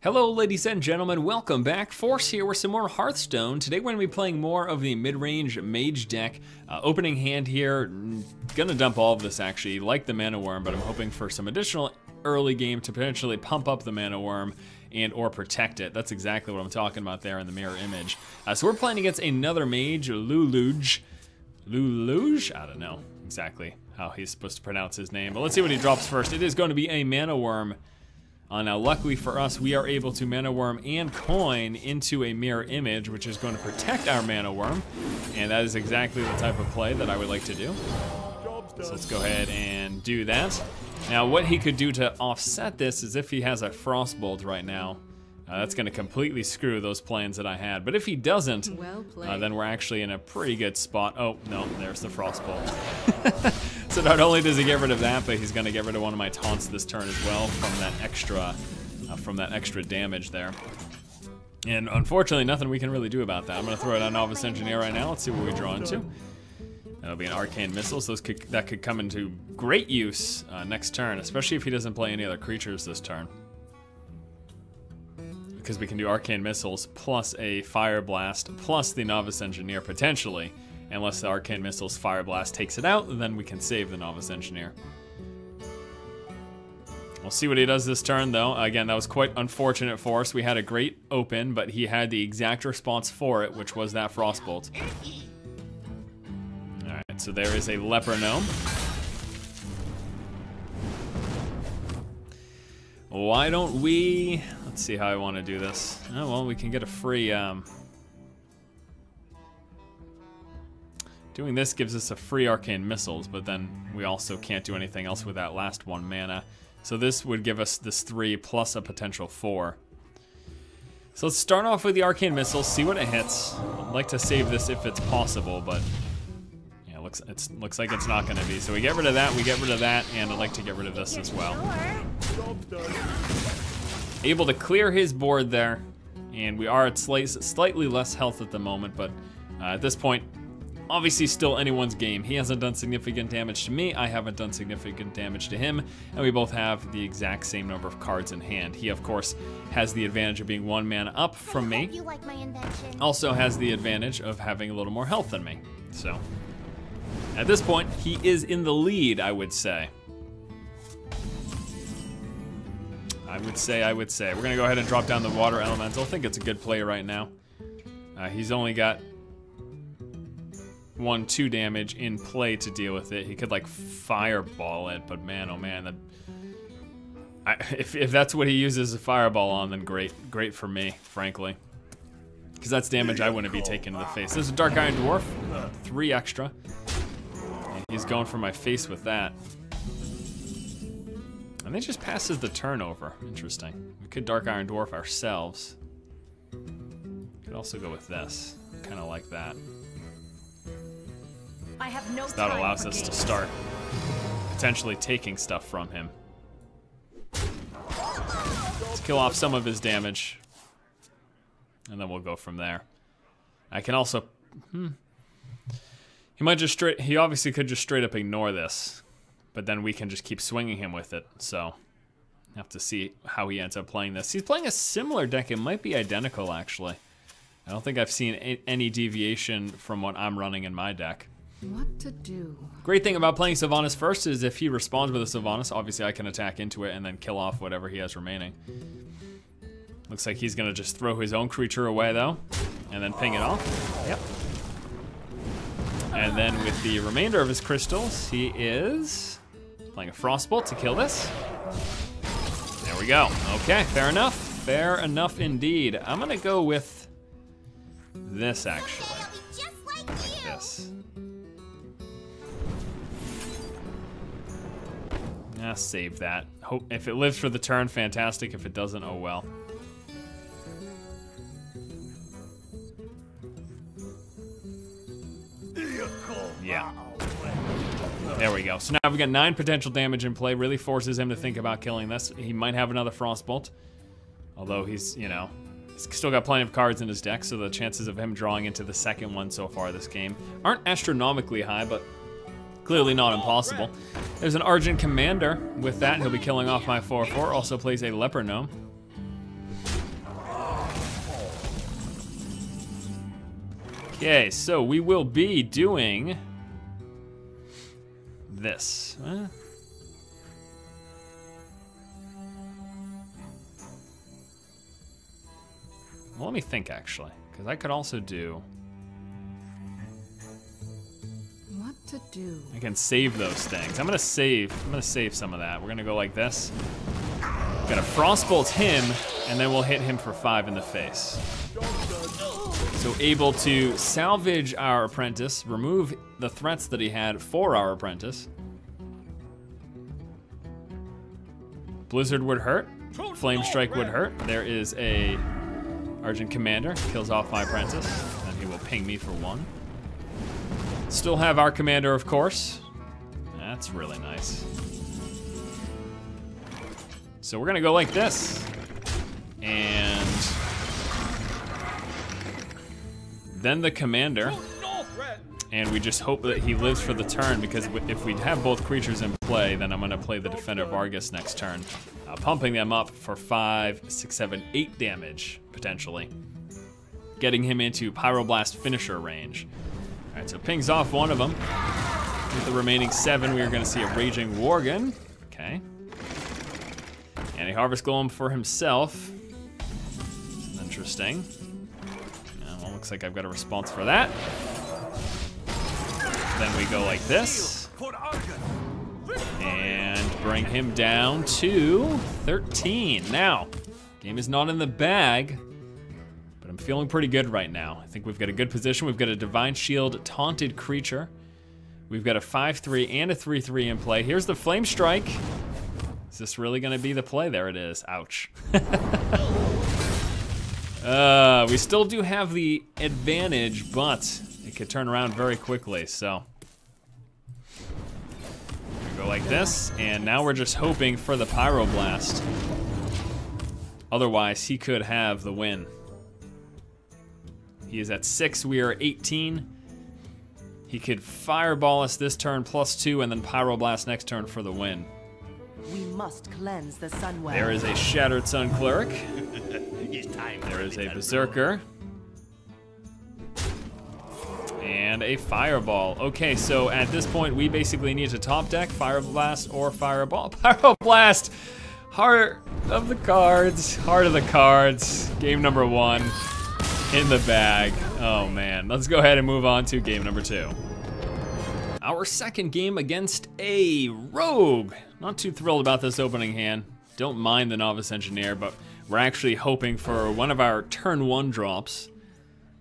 Hello ladies and gentlemen, welcome back. Force here with some more Hearthstone. Today we're going to be playing more of the Mid Range Mage deck. Opening hand here, gonna dump all of this actually, like the Mana Worm, but I'm hoping for some additional early game to potentially pump up the Mana Worm and or protect it. That's exactly what I'm talking about there in the mirror image. So we're playing against another mage, Luluj? I don't know exactly how he's supposed to pronounce his name, but let's see what he drops first. It is going to be a Mana Worm. Now luckily for us, we are able to Mana Worm and coin into a mirror image, which is going to protect our Mana Worm, and that is exactly the type of play that I would like to do. So let's go ahead and do that. Now what he could do to offset this is if he has a Frostbolt right now, that's going to completely screw those plans that I had. But if he doesn't, then we're actually in a pretty good spot. Oh, no, there's the Frostbolt. So not only does he get rid of that, but he's going to get rid of one of my taunts this turn as well from that extra damage there. And unfortunately, nothing we can really do about that. I'm going to throw it on Novice Engineer right now. Let's see what we draw into. That'll be an Arcane Missile, so that could come into great use next turn, especially if he doesn't play any other creatures this turn. Because we can do Arcane Missiles plus a Fire Blast plus the Novice Engineer potentially. Unless the Arcane Missile's Fire Blast takes it out, then we can save the Novice Engineer. We'll see what he does this turn though. Again, that was quite unfortunate for us. We had a great open, but he had the exact response for it, which was that Frostbolt. Alright, so there is a Leper Gnome. Why don't we... Let's see how I want to do this. Oh, well, we can get a free... Doing this gives us a free Arcane Missiles, but then we also can't do anything else with that last 1 mana. So this would give us this 3 plus a potential 4. So let's start off with the Arcane Missiles, see what it hits. I'd like to save this if it's possible, but yeah, looks like it's not going to be. So we get rid of that, and I'd like to get rid of this as well. Able to clear his board there, and we are at slightly less health at the moment, but at this point, obviously still anyone's game. He hasn't done significant damage to me, I haven't done significant damage to him, and we both have the exact same number of cards in hand. He, of course, has the advantage of being 1 mana up from me. Also has the advantage of having a little more health than me. So, at this point, he is in the lead, I would say. I would say. We're gonna go ahead and drop down the Water Elemental. I think it's a good play right now. He's only got 1-2 damage in play to deal with it. He could like fireball it, but man, oh man, if that's what he uses a fireball on, then great for me, frankly, because that's damage I wouldn't be taking to the face. This is a Dark Iron Dwarf, 3 extra. And he's going for my face with that, and it just passes the turn over. Interesting. We could Dark Iron Dwarf ourselves. Could also go with this. Kind of like that. I have no so that allows us to start potentially taking stuff from him. Let's kill off some of his damage, and then we'll go from there. I can also, he obviously could just straight up ignore this, but then we can just keep swinging him with it. So have to see how he ends up playing this. He's playing a similar deck. It might be identical actually. I don't think I've seen any deviation from what I'm running in my deck. What to do? Great thing about playing Sylvanas first is if he responds with a Sylvanas, obviously I can attack into it and then kill off whatever he has remaining. Looks like he's gonna just throw his own creature away though, and then ping it off. Yep. And then with the remainder of his crystals, he is playing a Frostbolt to kill this. There we go. Okay, fair enough. Fair enough indeed. I'm gonna go with this actually. Like this. Save that. Hope if it lives for the turn, fantastic. If it doesn't, oh well. Yeah. There we go. So now we've got 9 potential damage in play. Really forces him to think about killing this. He might have another Frostbolt. Although he's, you know, he's still got plenty of cards in his deck, so the chances of him drawing into the second one so far this game aren't astronomically high, but clearly not impossible. There's an Argent Commander. With that, he'll be killing off my 4/4. Also plays a Leper Gnome. Okay, so we will be doing this. Well, let me think, actually, because I could also do... What to do? I can save those things. I'm gonna save some of that. We're gonna go like this. Gonna Frostbolt him, and then we'll hit him for 5 in the face. So able to salvage our apprentice, remove the threats that he had for our apprentice. Blizzard would hurt. Flame Strike would hurt. There is a Argent Commander, kills off my apprentice, and he will ping me for 1. Still have our commander, of course. That's really nice. So we're gonna go like this. And then the commander. And we just hope that he lives for the turn, because if we have both creatures in play, then I'm gonna play the Defender of Argus next turn. Pumping them up for 5, 6, 7, 8 damage, potentially. Getting him into Pyroblast finisher range. All right, so pings off one of them. With the remaining 7, we are gonna see a Raging Worgen. Okay. And a Harvest Golem for himself. Interesting. Well, looks like I've got a response for that. Then we go like this. And bring him down to 13. Now, game is not in the bag, but I'm feeling pretty good right now. I think we've got a good position. We've got a Divine Shield taunted creature. We've got a 5/3 and a 3/3 in play. Here's the Flame Strike. Is this really gonna be the play? There it is, ouch. We still do have the advantage, but it could turn around very quickly, so. We go like this, and now we're just hoping for the Pyroblast. Otherwise, he could have the win. He is at 6, we are 18. He could Fireball us this turn +2, and then Pyroblast next turn for the win. We must cleanse the Sunwell. There is a Shattered Sun Cleric. There is a Berserker. And a Fireball. Okay, so at this point, we basically need to top deck Fireblast or Fireball. Pyroblast! Heart of the cards. Heart of the cards. Game number 1 in the bag. Oh man, let's go ahead and move on to game number 2. Our second game against a Rogue. Not too thrilled about this opening hand. Don't mind the Novice Engineer, but we're actually hoping for one of our turn 1 drops.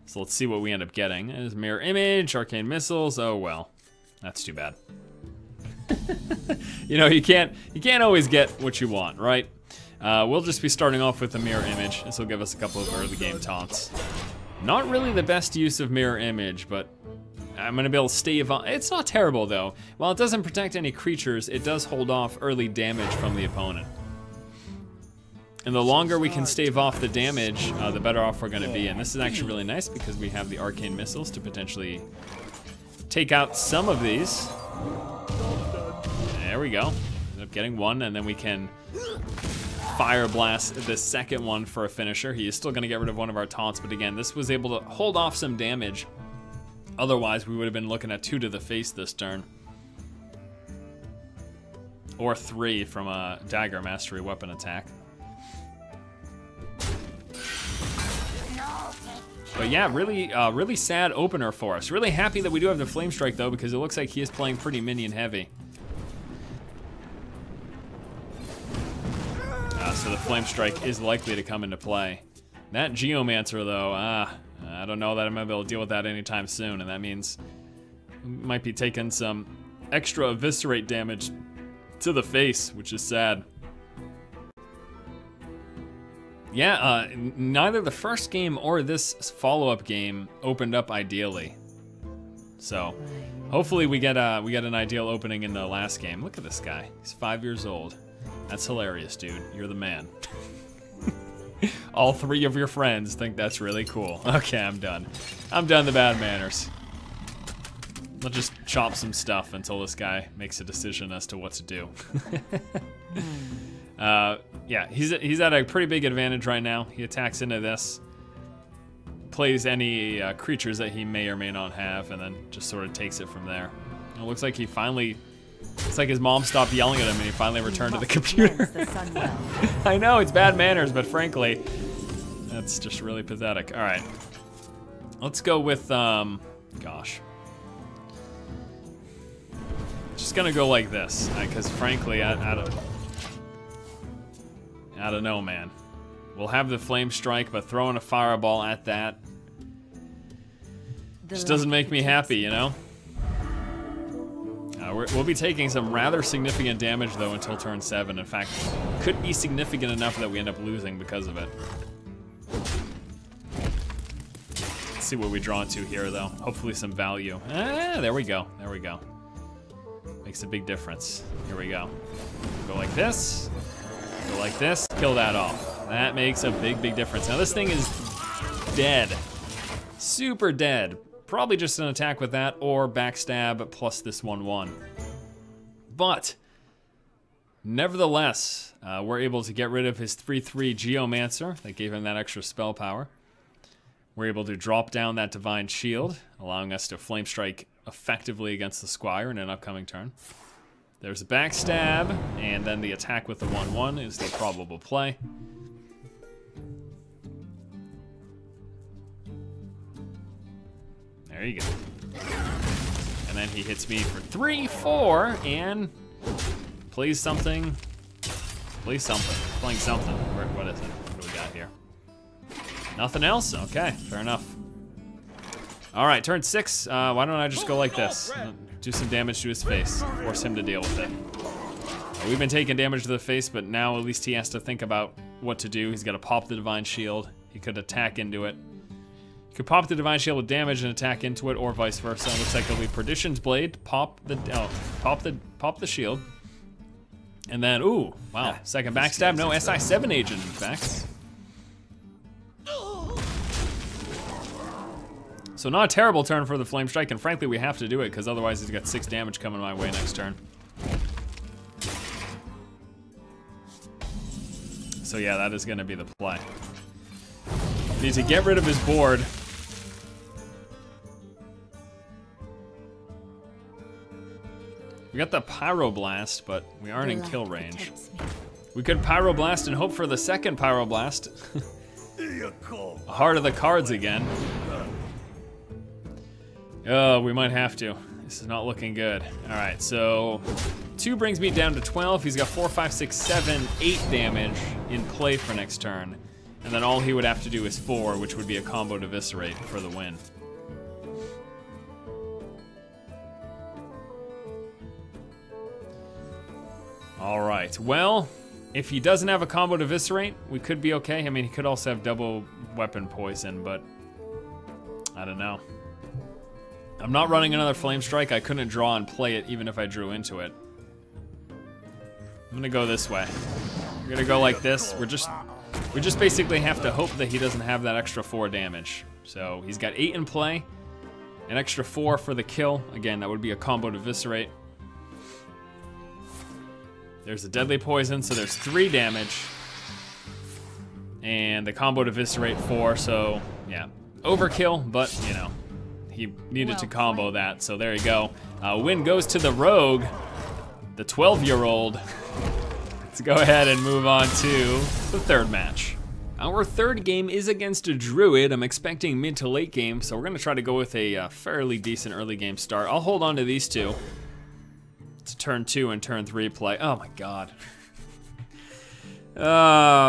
So let's see what we end up getting. There's Mirror Image, Arcane Missiles. Oh well, that's too bad. You know, you can't always get what you want, right? We'll just be starting off with the Mirror Image. This will give us a couple of early game taunts. Not really the best use of Mirror Image, but I'm gonna be able to stave on. It's not terrible though. While it doesn't protect any creatures, it does hold off early damage from the opponent. And the longer we can stave off the damage, the better off we're gonna be. And this is actually really nice because we have the Arcane Missiles to potentially take out some of these. There we go. End up getting one, and then we can Fire Blast the second one for a finisher. He is still gonna get rid of one of our taunts, but again, this was able to hold off some damage. Otherwise, we would have been looking at 2 to the face this turn. Or 3 from a Dagger Mastery weapon attack. But yeah, really sad opener for us. Really happy that we do have the Flame Strike though, because it looks like he is playing pretty minion heavy. So the Flame Strike is likely to come into play. That Geomancer though, I don't know that I'm gonna be able to deal with that anytime soon, and that means we might be taking some extra Eviscerate damage to the face, which is sad. Yeah, neither the first game or this follow-up game opened up ideally. So hopefully we get an ideal opening in the last game. Look at this guy. He's 5 years old. That's hilarious, dude. You're the man. All 3 of your friends think that's really cool. Okay, I'm done. I'm done the bad manners. Let's just chop some stuff until this guy makes a decision as to what to do. Yeah, he's at a pretty big advantage right now. He attacks into this. plays any creatures that he may or may not have, and then just sort of takes it from there. It looks like he finally, it's like his mom stopped yelling at him and he finally returned to the computer. I know, it's bad manners, but frankly, that's just really pathetic. All right, let's go with, gosh. Just gonna go like this, because frankly, I don't know, man. We'll have the flame strike, but throwing a fireball at that just doesn't make me happy, you know? We'll be taking some rather significant damage, though, until turn 7. In fact, could be significant enough that we end up losing because of it. Let's see what we draw into here, though. Hopefully some value. Ah, there we go. There we go. Makes a big difference. Here we go. Go like this. Go like this. Kill that off. That makes a big, big difference. Now, this thing is dead. Super dead. Probably just an attack with that or backstab plus this 1/1. But nevertheless, we're able to get rid of his 3/3 Geomancer that gave him that extra spell power. We're able to drop down that Divine Shield, allowing us to Flame Strike effectively against the Squire in an upcoming turn. There's a backstab, and then the attack with the 1/1 is the probable play. There you go. And then he hits me for 3/4 and plays something. Plays something. Playing something. What is it? What do we got here? Nothing else? Okay, fair enough. All right, turn 6. Why don't I just go like this? Do some damage to his face. Force him to deal with it. We've been taking damage to the face, but now at least he has to think about what to do. He's got to pop the Divine Shield. He could attack into it. You could pop the Divine Shield with damage and attack into it, or vice versa. Looks like it'll be Perdition's Blade. Pop the shield, and then ooh, wow, second backstab. No, SI7 agent, in fact. So not a terrible turn for the Flame Strike, and frankly, we have to do it because otherwise he's got 6 damage coming my way next turn. So yeah, that is going to be the play. Need to get rid of his board. We got the Pyroblast, but we aren't in kill range. We could Pyroblast and hope for the second Pyroblast. Heart of the cards again. Oh, we might have to. This is not looking good. All right, so 2 brings me down to 12. He's got 4, 5, 6, 7, 8 damage in play for next turn. And then all he would have to do is 4, which would be a combo to Eviscerate for the win. All right, well, if he doesn't have a combo to Eviscerate, we could be okay. I mean, he could also have double weapon poison, but I don't know. I'm not running another Flame Strike. I couldn't draw and play it even if I drew into it. I'm gonna go this way. We're gonna go like this. We just basically have to hope that he doesn't have that extra 4 damage. So he's got 8 in play, an extra 4 for the kill. Again, that would be a combo to Eviscerate. There's a Deadly Poison, so there's 3 damage. And the combo to Eviscerate 4, so yeah. Overkill, but you know, he needed to combo that, so there you go. Win goes to the Rogue, the 12-year-old. Let's go ahead and move on to the third match. Our third game is against a Druid. I'm expecting mid to late game, so we're gonna try to go with a fairly decent early game start. I'll hold on to these 2. It's turn 2 and turn 3 play. Oh my God.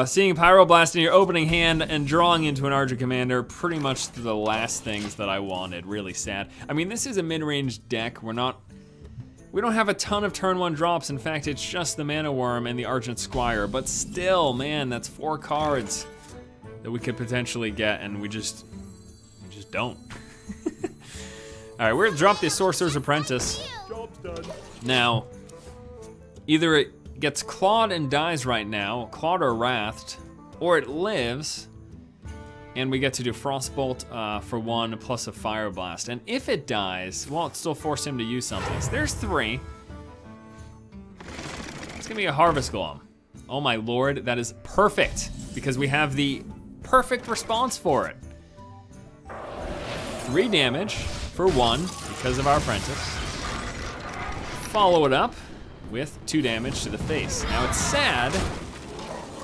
Seeing Pyroblast in your opening hand and drawing into an Archer Commander, pretty much the last things that I wanted. Really sad. I mean, this is a mid-range deck. We don't have a ton of turn 1 drops. In fact, it's just the Mana Worm and the Argent Squire. But still, man, that's 4 cards that we could potentially get, and we just don't. All right, we're gonna drop the Sorcerer's Apprentice. Job's done. Now, either it gets clawed and dies right now, clawed or wrathed, or it lives, and we get to do Frostbolt for 1 plus a Fire Blast. And if it dies, well, it still forces him to use something. So there's 3. It's gonna be a Harvest Golem. Oh my lord, that is perfect, because we have the perfect response for it. 3 damage for 1 because of our apprentice. Follow it up with 2 damage to the face. Now it's sad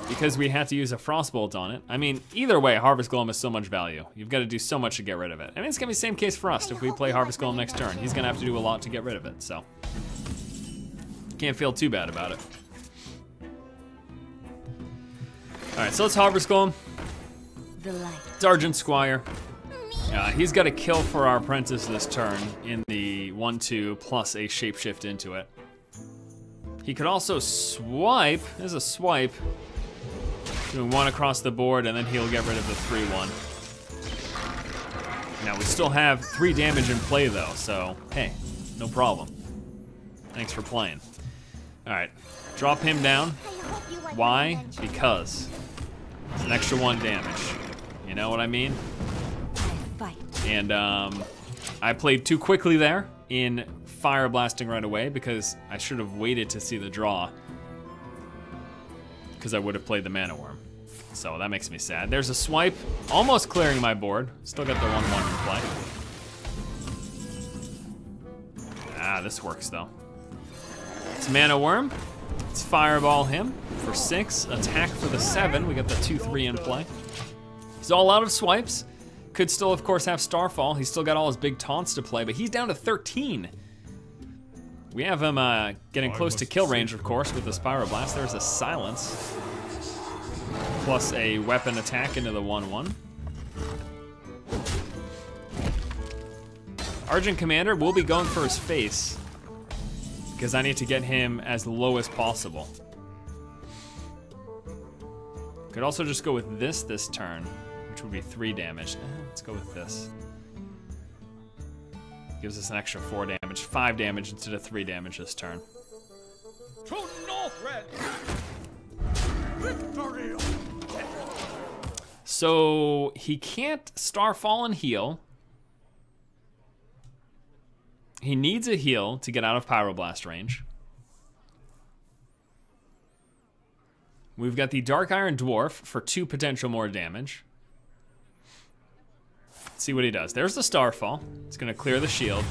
because we had to use a Frostbolt on it. I mean, either way, Harvest Golem is so much value. You've got to do so much to get rid of it. I mean, it's gonna be the same case for us. If we play Harvest Golem next turn, he's gonna have to do a lot to get rid of it, so. Can't feel too bad about it. All right, so let's Harvest Golem. Sergeant Squire. He's got a kill for our apprentice this turn in the 1/2 plus a shapeshift into it. He could also swipe. There's a swipe. Doing 1 across the board, and then he'll get rid of the 3/1. Now we still have 3 damage in play though, so hey, no problem. Thanks for playing. All right, drop him down. Why? Because it's an extra 1 damage. You know what I mean? And I played too quickly there in fire blasting right away because I should have waited to see the draw because I would have played the Mana Worm. So that makes me sad. There's a swipe, almost clearing my board. Still got the 1/1 in play. Ah, this works though. It's Mana Worm. Let's fireball him for 6. Attack for the 7. We got the 2/3 in play. He's all out of swipes. Could still, of course, have Starfall. He's still got all his big taunts to play, but he's down to 13. We have him getting close to kill range, of course, with the Pyroblast. There's a Silence. Plus a weapon attack into the 1/1. Argent Commander will be going for his face because I need to get him as low as possible. Could also just go with this turn, which would be 3 damage. Let's go with this. Gives us an extra 4 damage, 5 damage instead of 3 damage this turn. To Northred! Victory! So he can't Starfall and heal. He needs a heal to get out of Pyroblast range. We've got the Dark Iron Dwarf for 2 potential more damage. Let's see what he does. There's the Starfall. It's gonna clear the shield.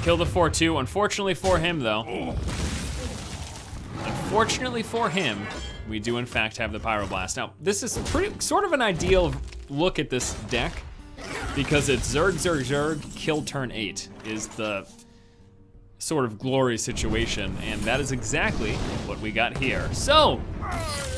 Kill the 4/2. Unfortunately for him though. Unfortunately for him, we do in fact have the Pyroblast. Now, this is sort of an ideal look at this deck because it's Zerg, Zerg, Zerg, kill turn 8 is the sort of glory situation, and that is exactly what we got here. So,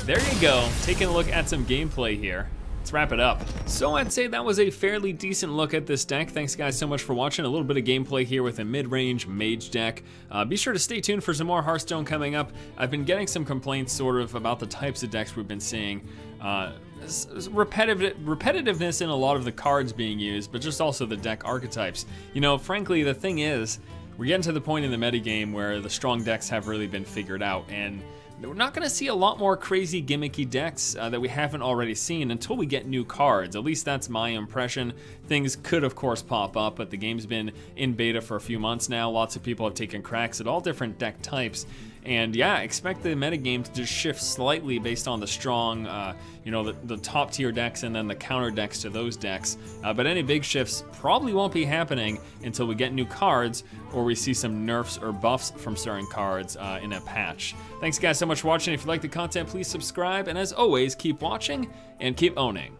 there you go, taking a look at some gameplay here. Let's wrap it up. So I'd say that was a fairly decent look at this deck. Thanks guys so much for watching. A little bit of gameplay here with a mid-range mage deck. Be sure to stay tuned for some more Hearthstone coming up. I've been getting some complaints sort of about the types of decks we've been seeing. Repetitiveness in a lot of the cards being used, but just also the deck archetypes. You know, frankly, the thing is, we're getting to the point in the metagame where the strong decks have really been figured out, and we're not gonna see a lot more crazy gimmicky decks that we haven't already seen until we get new cards. At least that's my impression. Things could of course pop up, but the game's been in beta for a few months now. Lots of people have taken cracks at all different deck types. And yeah, expect the metagame to just shift slightly based on the strong, you know, the top tier decks and then the counter decks to those decks. But any big shifts probably won't be happening until we get new cards or we see some nerfs or buffs from certain cards in a patch. Thanks guys so much for watching. If you like the content, please subscribe. And as always, keep watching and keep owning.